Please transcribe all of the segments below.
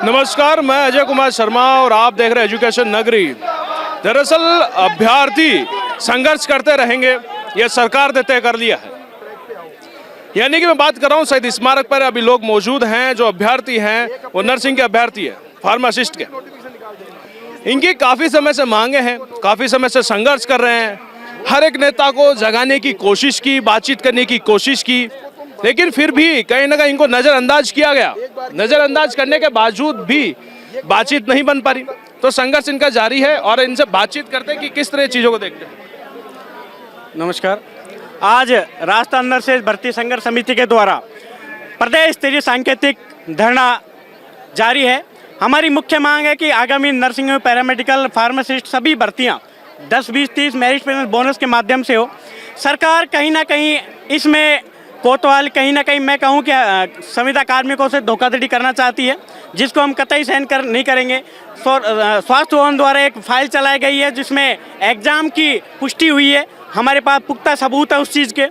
नमस्कार, मैं अजय कुमार शर्मा और आप देख रहे हैं एजुकेशन नगरी। दरअसल अभ्यर्थी संघर्ष करते रहेंगे, यह सरकार ने तय कर लिया है। यानी कि मैं बात कर रहा हूँ शहीद स्मारक पर अभी लोग मौजूद हैं। जो अभ्यर्थी हैं वो नर्सिंग के अभ्यर्थी है, फार्मासिस्ट के। इनकी काफ़ी समय से मांगे हैं, काफ़ी समय से संघर्ष कर रहे हैं। हर एक नेता को जगाने की कोशिश की, बातचीत करने की कोशिश की, लेकिन फिर भी कहीं ना कहीं इनको नज़रअंदाज किया गया। नज़रअंदाज करने के बावजूद भी बातचीत नहीं बन पा रही। तो संघर्ष इनका जारी है और इनसे बातचीत करते हैं कि किस तरह चीज़ों को देखते हैं। नमस्कार। आज राजस्थान नर्सेज भर्ती संघर्ष समिति के द्वारा प्रदेश स्तरीय सांकेतिक धरना जारी है। हमारी मुख्य मांग है कि आगामी नर्सिंग में पैरामेडिकल, फार्मासिस्ट सभी भर्तियां 10, 20, 30 मेरिट बोनस के माध्यम से हो। सरकार कहीं ना कहीं इसमें कोतवाल, कहीं ना कहीं मैं कहूं कि संविदा कार्मिकों से धोखाधड़ी करना चाहती है, जिसको हम कतई सहन नहीं करेंगे। स्वास्थ्य भवन द्वारा एक फाइल चलाई गई है जिसमें एग्ज़ाम की पुष्टि हुई है। हमारे पास पुख्ता सबूत है उस चीज़ के।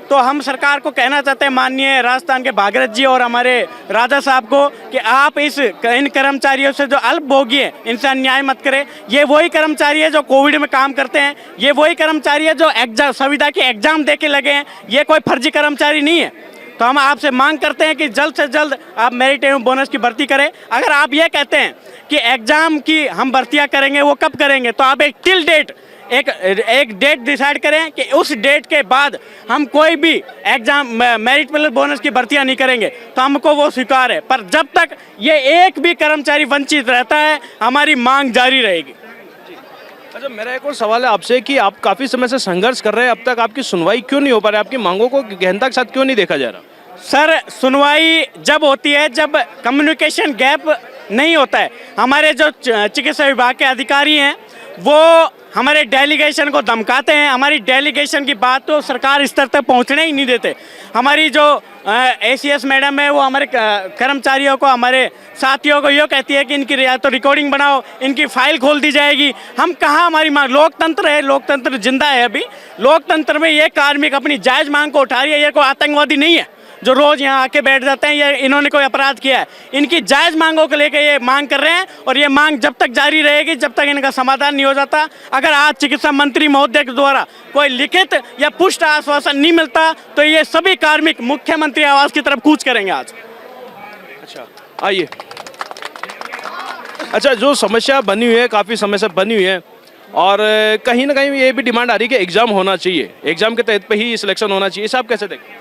तो हम सरकार को कहना चाहते हैं, माननीय राजस्थान के भागीरथ जी और हमारे राजा साहब को, कि आप इन कर्मचारियों से जो अल्पभोगी है इनसे अन्याय मत करें। ये वही कर्मचारी है जो कोविड में काम करते हैं, ये वही कर्मचारी है जो एग्जाम संविदा के एग्जाम दे के लगे हैं। ये कोई फर्जी कर्मचारी नहीं है। तो हम आपसे मांग करते हैं कि जल्द से जल्द आप मेरिट एवं बोनस की भर्ती करें। अगर आप ये कहते हैं कि एग्जाम की हम भर्तियाँ करेंगे, वो कब करेंगे, तो आप एक टिल डेट एक डेट डिसाइड करें कि उस डेट के बाद हम कोई भी एग्जाम मेरिट प्लस बोनस की भर्तियां नहीं करेंगे। तो हमको वो स्वीकार है, पर जब तक ये एक भी कर्मचारी वंचित रहता है, हमारी मांग जारी रहेगी। अच्छा, मेरा एक और सवाल है आपसे कि आप काफ़ी समय से संघर्ष कर रहे हैं, अब तक आपकी सुनवाई क्यों नहीं हो पा रही? आपकी मांगों को गहनता के साथ क्यों नहीं देखा जा रहा? सर, सुनवाई जब होती है जब कम्युनिकेशन गैप नहीं होता है। हमारे जो चिकित्सा विभाग के अधिकारी हैं वो हमारे डेलीगेशन को धमकाते हैं। हमारी डेलीगेशन की बात तो सरकार स्तर तक पहुंचने ही नहीं देते। हमारी जो ACS मैडम है वो हमारे कर्मचारियों को, हमारे साथियों को ये कहती है कि इनकी या तो रिकॉर्डिंग बनाओ, इनकी फाइल खोल दी जाएगी। हम कहाँ, हमारी मांग, लोकतंत्र है, लोकतंत्र जिंदा है। अभी लोकतंत्र में ये कार्मिक अपनी जायज़ मांग को उठा रही है। ये कोई आतंकवादी नहीं है जो रोज़ यहाँ आके बैठ जाते हैं, ये इन्होंने कोई अपराध किया है। इनकी जायज़ मांगों को लेकर ये मांग कर रहे हैं और ये मांग जब तक जारी रहेगी, जब तक इनका समाधान नहीं हो जाता। अगर आज चिकित्सा मंत्री महोदय के द्वारा कोई लिखित या पुष्ट आश्वासन नहीं मिलता तो ये सभी कार्मिक मुख्यमंत्री आवास की तरफ कूच करेंगे आज। अच्छा, आइए। अच्छा, जो समस्या बनी हुई है, काफ़ी समय से बनी हुई है और कहीं ना कहीं ये भी डिमांड आ रही है कि एग्ज़ाम होना चाहिए, एग्ज़ाम के तहत पे ही सिलेक्शन होना चाहिए। इसे आप कैसे देखते हैं?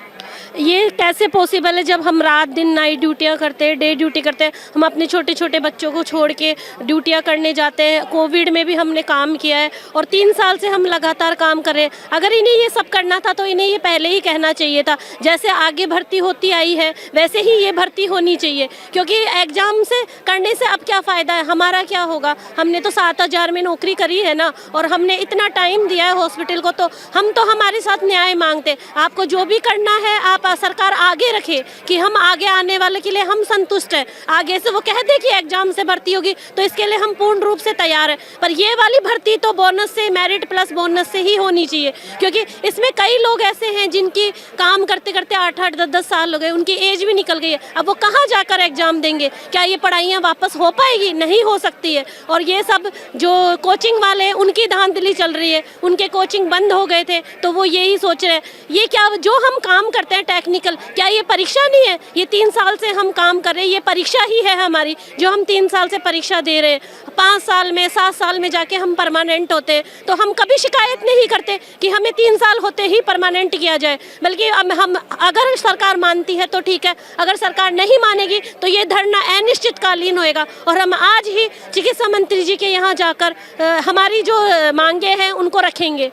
ये कैसे पॉसिबल है जब हम रात दिन नाइट ड्यूटियाँ करते हैं, डे ड्यूटी करते हैं। हम अपने छोटे छोटे बच्चों को छोड़ के ड्यूटियाँ करने जाते हैं। कोविड में भी हमने काम किया है और 3 साल से हम लगातार काम कर रहे हैं। अगर इन्हें ये सब करना था तो इन्हें ये पहले ही कहना चाहिए था। जैसे आगे भर्ती होती आई है वैसे ही ये भर्ती होनी चाहिए, क्योंकि एग्ज़ाम से करने से अब क्या फ़ायदा है, हमारा क्या होगा। हमने तो 7,000 में नौकरी करी है ना, और हमने इतना टाइम दिया है हॉस्पिटल को, तो हम तो हमारे साथ न्याय मांगते। आपको जो भी करना है आप सरकार आगे रखे कि हम आगे आने वाले के लिए हम संतुष्ट हैं। आगे से वो कह दे कि एग्जाम से भर्ती होगी तो इसके लिए हम पूर्ण रूप से तैयार हैं। पर ये वाली भर्ती तो बोनस से, मेरिट प्लस बोनस से ही होनी चाहिए, क्योंकि इसमें कई लोग ऐसे हैं जिनकी काम करते करते 8-8, 10-10 साल हो गए, उनकी एज भी निकल गई है। अब वो कहाँ जाकर एग्जाम देंगे? क्या ये पढ़ाइयाँ वापस हो पाएगी? नहीं हो सकती है। और ये सब जो कोचिंग वाले हैं उनकी धांधली चल रही है, उनके कोचिंग बंद हो गए थे तो वो यही सोच रहे हैं ये क्या जो हम काम करते हैं टेक्निकल, क्या ये परीक्षा नहीं है? ये 3 साल से हम काम कर रहे हैं, ये परीक्षा ही है हमारी जो हम 3 साल से परीक्षा दे रहे हैं। 5 साल में, 7 साल में जाके हम परमानेंट होते हैं। तो हम कभी शिकायत नहीं करते कि हमें 3 साल होते ही परमानेंट किया जाए, बल्कि हम अगर सरकार मानती है तो ठीक है, अगर सरकार नहीं मानेगी तो ये धरना अनिश्चितकालीन होएगा। और हम आज ही चिकित्सा मंत्री जी के यहाँ जाकर हमारी जो मांगे हैं उनको रखेंगे।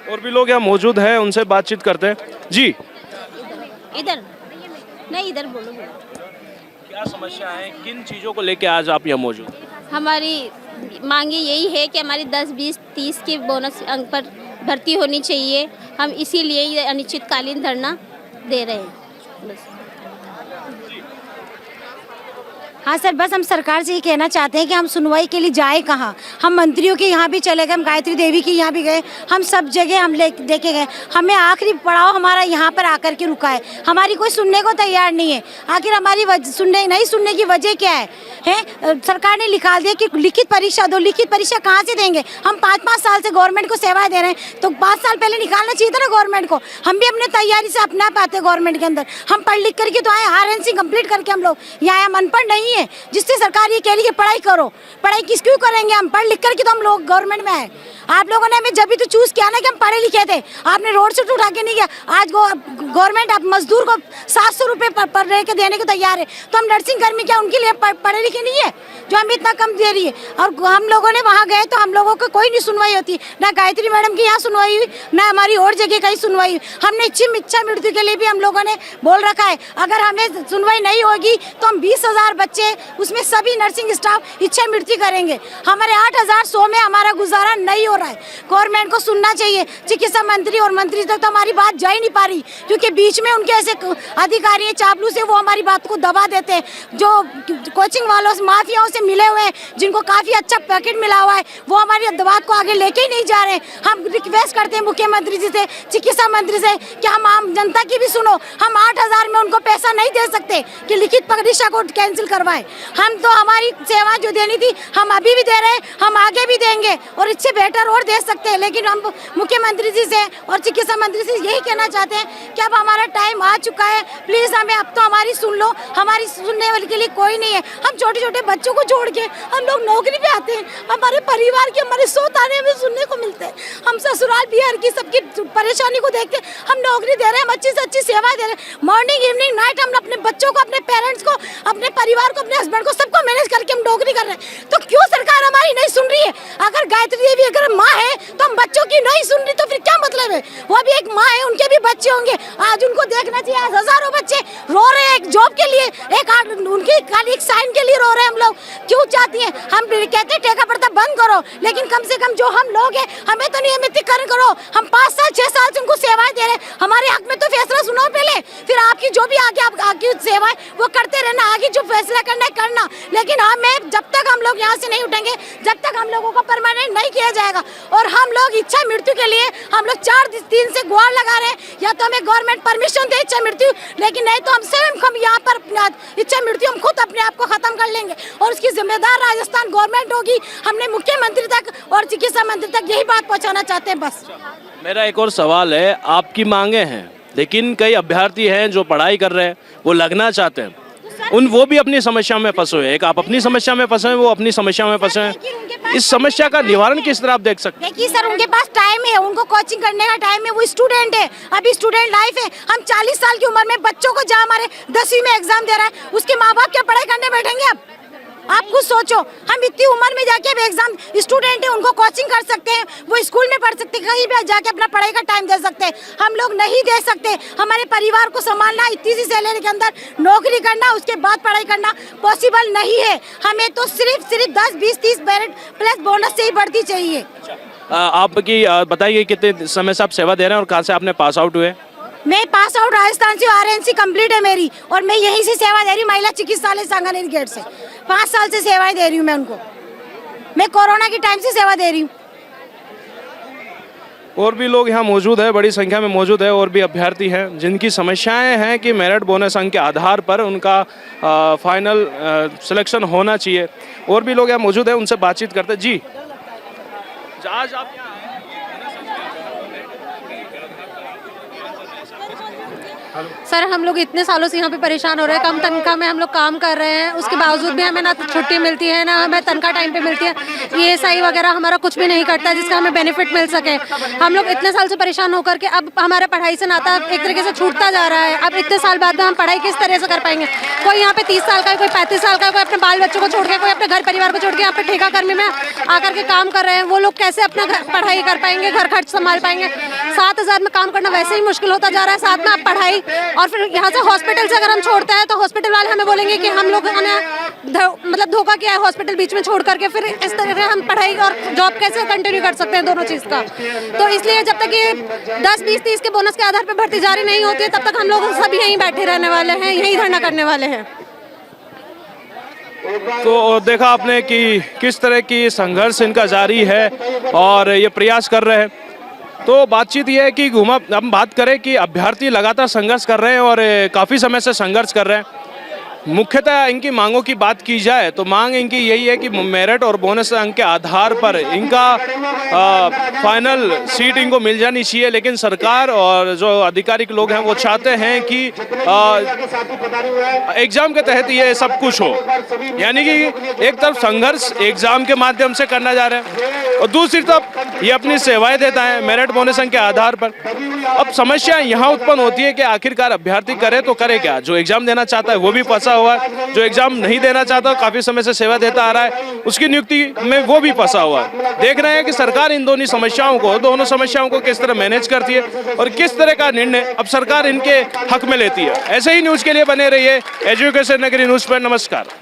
और भी लोग यहाँ मौजूद हैं, उनसे बातचीत करते हैं। जी, इधर नहीं, इधर बोलो। क्या समस्या है, किन चीज़ों को लेके आज आप यहाँ मौजूद हैं? हमारी मांगे यही है कि हमारी 10, 20, 30 के बोनस अंक पर भर्ती होनी चाहिए। हम इसीलिए ये अनिश्चितकालीन धरना दे रहे हैं। बस। हाँ सर, बस हम सरकार से ये कहना चाहते हैं कि हम सुनवाई के लिए जाए कहाँ। हम मंत्रियों के यहाँ भी चले गए, हम गायत्री देवी के यहाँ भी गए, हम सब जगह हम देखे गए। हमें आखिरी पड़ाव हमारा यहाँ पर आकर के रुका है। हमारी कोई सुनने को तैयार नहीं है। आखिर हमारी नहीं सुनने की वजह क्या है? सरकार ने निकाल दिया कि लिखित परीक्षा दो। लिखित परीक्षा कहाँ से देंगे? हम 5-5 साल से गवर्नमेंट को सेवाएं दे रहे हैं, तो 5 साल पहले निकालना चाहिए था ना गवर्नमेंट को। हम भी अपने तैयारी से अपना पाते गवर्नमेंट के अंदर। हम पढ़ लिख करके तो आए, RNC कंप्लीट करके हम लोग यहाँ हम अनपढ़ नहीं है, जिससे सरकार ये कह रही है पढ़ाई करो। पढ़ाई किस क्यों करेंगे? हम पढ़ लिख करके तो हम लोग गवर्नमेंट में आए। आप लोगों ने हमें जब भी तो चूज किया ना कि हम पढ़े लिखे थे, आपने रोड से उठा के नहीं किया। आज गवर्नमेंट आप मजदूर को 700 रुपये पर रह के देने को तैयार है, तो हम नर्सिंग कर्मी क्या उनके लिए पढ़े लिखे नहीं है जो हमें इतना कम दे रही है? और हम लोगों ने वहाँ गए तो हम लोगों को कोई नहीं सुनवाई होती, ना गायत्री मैडम की यहाँ सुनवाई हुई, ना हमारी और जगह कहीं सुनवाई हुई। हमने इच्छा मृत्यु के लिए भी हम लोगों ने बोल रखा है, अगर हमें सुनवाई नहीं होगी तो हम 20,000 बच्चे, उसमें सभी नर्सिंग स्टाफ इच्छा मृत्यु करेंगे। हमारे 8,100 में हमारा गुजारा नहीं हो रहा है। गवर्नमेंट को सुनना चाहिए। चिकित्सा मंत्री और मंत्री तक तो हमारी बात जा ही नहीं पा रही, क्योंकि बीच में उनके ऐसे अधिकारी हैं चापलूस है, वो हमारी बात को दबा देते हैं। जो कोचिंग वालों से, माफियाओं से मिले हुए हैं, जिनको काफ़ी अच्छा पैकेट मिला हुआ है, वो हमारी बात को आगे लेके ही नहीं जा रहे हैं। हम रिक्वेस्ट करते हैं मुख्यमंत्री जी से, चिकित्सा मंत्री से कि हम आम जनता की भी सुनो। हम 8,000 में उनको पैसा नहीं दे सकते कि लिखित परीक्षा को कैंसिल करवाएं। हम तो हमारी सेवा जो देनी थी हम अभी भी दे रहे हैं, हम आगे भी देंगे और इससे बेटर और दे सकते हैं। लेकिन हम मुख्यमंत्री जी से और चिकित्सा मंत्री से यही कहना चाहते हैं कि अब हमारा टाइम आ चुका है, प्लीज़ हमें अब तो हमारी सुन लो। हमारी सुनने वाले के लिए कोई नहीं है। हम छोटे छोटे बच्चों को छोड़ के हम लोग नौकरी पे आते हैं, हमारे परिवार के हमारे 100 ताने हमें सुनने को मिलते हैं। हम ससुराल बिहार की सबकी परेशानी को देखते हम नौकरी दे रहे हैं, हम अच्छी से अच्छी सेवा दे रहे हैं। मॉर्निंग इवनिंग नाइट हम अपने बच्चों को, अपने पेरेंट्स को, अपने परिवार को, अपने हस्बैंड को, सबको मैनेज करके हम नौकरी कर रहे हैं। तो क्यों सरकार हमारी नहीं सुन रही है? अगर गायत्री देवी अगर माँ है तो हम बच्चों की नहीं सुन रही तो फिर क्या मतलब है? वो भी एक माँ है, उनके भी बच्चे होंगे। आज उनको देखना चाहिए। आज हजारों बच्चे रो रहे हैं एक जॉब के लिए, उनकी खाली एक साइन के लिए रो रहे हैं। हम लोग क्यों चाहती हैं? हम कहते हैं ठेका पड़ता बंद करो, लेकिन कम से कम जो हम लोग हैं हमें तो नियमितीकरण करो। हम 5 साल 6 साल से उनको सेवाएं दे रहे हैं, हमारे हक में तो फैसला सुनो पहले, फिर आपकी जो भी आगे आपकी सेवाएं वो करते रहना, आगे जो फैसला करना है करना। लेकिन हमें जब तक हम लोग यहाँ से नहीं उठेंगे, जब तक हम लोगों को परमानेंट नहीं किया जाएगा, और हम लोग इच्छा मृत्यु के लिए हम लोग 4 दिन से गुहार लगा रहे हैं, या तो हमें गवर्नमेंट परमिशन दे इच्छा मृत्यु, लेकिन नहीं तो हम यहाँ पर इच्छा मृत्यु हम खुद अपने आप को खत्म कर लेंगे, और उसकी जिम्मेदार राजस्थान गवर्नमेंट होगी। हमने मुख्यमंत्री तक और चिकित्सा मंत्री तक यही बात पहुंचाना चाहते हैं बस। मेरा एक और सवाल है, आपकी मांगे हैं, लेकिन कई अभ्यर्थी हैं जो पढ़ाई कर रहे हैं, वो लगना चाहते हैं, वो भी अपनी समस्या में फंसे हुए हैं। एक आप अपनी समस्या में फंसे हैं, वो अपनी समस्या में फंसे हैं। इस समस्या का निवारण किस तरह आप देख सकते हैं? देखिए सर, उनके पास टाइम है, उनको कोचिंग करने का टाइम है, वो स्टूडेंट है, अभी स्टूडेंट लाइफ है। हम 40 साल की उम्र में बच्चों को जहाँ हमारे 10वीं में एग्जाम दे रहा है, उसके माँ बाप क्या पढ़ाई करने बैठेंगे? अब आप खुद सोचो, हम इतनी उम्र में जाके अब एग्जाम, स्टूडेंट है, उनको कोचिंग कर सकते हैं, वो स्कूल में पढ़ सकते हैं, कहीं भी जाके अपना पढ़ाई का टाइम दे सकते हैं। हम लोग नहीं दे सकते। हमारे परिवार को संभालना, इतनी सी सैलरी के अंदर नौकरी करना, उसके बाद पढ़ाई करना पॉसिबल नहीं है। हमें तो सिर्फ 10, 20, 30 मेरिट प्लस बोनस से ही बढ़ती चाहिए। आपकी बताइए कितने समय से आप सेवा दे रहे हैं और कहाँ से आपने पास आउट हुए? मैं पास आउट राजस्थान से, RNC कंप्लीट है मेरी, और मैं यहीं से सेवा दे रही हूँ, महिला चिकित्सालय सांगानेर गेट से। 5 साल से सेवाएं दे रही हूँ मैं उनको। मैं कोरोना के टाइम से सेवा दे रही हूँ। और भी लोग यहाँ मौजूद है, बड़ी संख्या में मौजूद है, और भी अभ्यर्थी हैं जिनकी समस्याएं हैं कि मेरिट बोनस अंक के आधार पर उनका फाइनल सिलेक्शन होना चाहिए। और भी लोग यहाँ मौजूद है, उनसे बातचीत करते। जी, आज आप सर, हम लोग इतने सालों से यहाँ पे परेशान हो रहे हैं। कम तनख्वाह में हम लोग काम कर रहे हैं, उसके बावजूद भी हमें ना तो छुट्टी मिलती है, ना हमें तनख्वाह टाइम पे मिलती है। ESI वगैरह हमारा कुछ भी नहीं करता है जिसका हमें बेनिफिट मिल सके। हम लोग इतने साल से परेशान होकर के अब हमारा पढ़ाई से नाता एक तरीके से छूटता जा रहा है। अब इतने साल बाद में हम पढ़ाई किस तरह से कर पाएंगे? कोई यहाँ पे 30 साल का है, कोई 35 साल का है, कोई अपने बाल बच्चों को छोड़ के, कोई अपने घर परिवार को छोड़ के यहाँ पे ठेका कर्मी में आकर के काम कर रहे हैं। वो लोग कैसे अपना पढ़ाई कर पाएंगे, घर खर्च संभाल पाएंगे? 7,000 में काम करना वैसे ही मुश्किल होता जा रहा है, साथ में आप पढ़ाई। और फिर यहाँ से हॉस्पिटल से अगर हम छोड़ते हैं तो हॉस्पिटल वाले हमें बोलेंगे कि हम लोग ने मतलब धोखा किया है हॉस्पिटल बीच में छोड़ करके। फिर इस तरह से हम पढ़ाई और जॉब कैसे कंटिन्यू कर सकते हैं दोनों चीज़ का? तो इसलिए जब तक ये 10, 20, 30 के बोनस के आधार पर भर्ती जारी नहीं होती है, तब तक हम लोग सब यहीं बैठे रहने वाले हैं, यहीं धरना करने वाले हैं। तो देखा आपने कि किस तरह की संघर्ष इनका जारी है और ये प्रयास कर रहे हैं। तो बातचीत ये है कि हम बात करें कि अभ्यर्थी लगातार संघर्ष कर रहे हैं और काफ़ी समय से संघर्ष कर रहे हैं। मुख्यतः इनकी मांगों की बात की जाए तो मांग इनकी यही है कि मेरिट और बोनस अंक के आधार पर इनका फाइनल सीट इनको मिल जानी चाहिए, लेकिन सरकार और जो आधिकारिक लोग हैं वो चाहते हैं कि एग्जाम के तहत ये सब कुछ हो। यानी कि एक तरफ संघर्ष एग्जाम के माध्यम से करना जा रहा है और दूसरी तरफ ये अपनी सेवाएं देता है मेरिट बोनस अंक के आधार पर। अब समस्या यहाँ उत्पन्न होती है कि आखिरकार अभ्यर्थी करे तो करे क्या। जो एग्जाम देना चाहता है वो भी फंसा हुआ है, जो एग्जाम नहीं देना चाहता काफी समय से सेवा देता आ रहा है उसकी नियुक्ति में वो भी फंसा हुआ है। देख रहे हैं कि सरकार इन दोनों समस्याओं को किस तरह मैनेज करती है और किस तरह का निर्णय अब सरकार इनके हक में लेती है। ऐसे ही न्यूज के लिए बने रहिए एजुकेशन नगरी न्यूज पर। नमस्कार।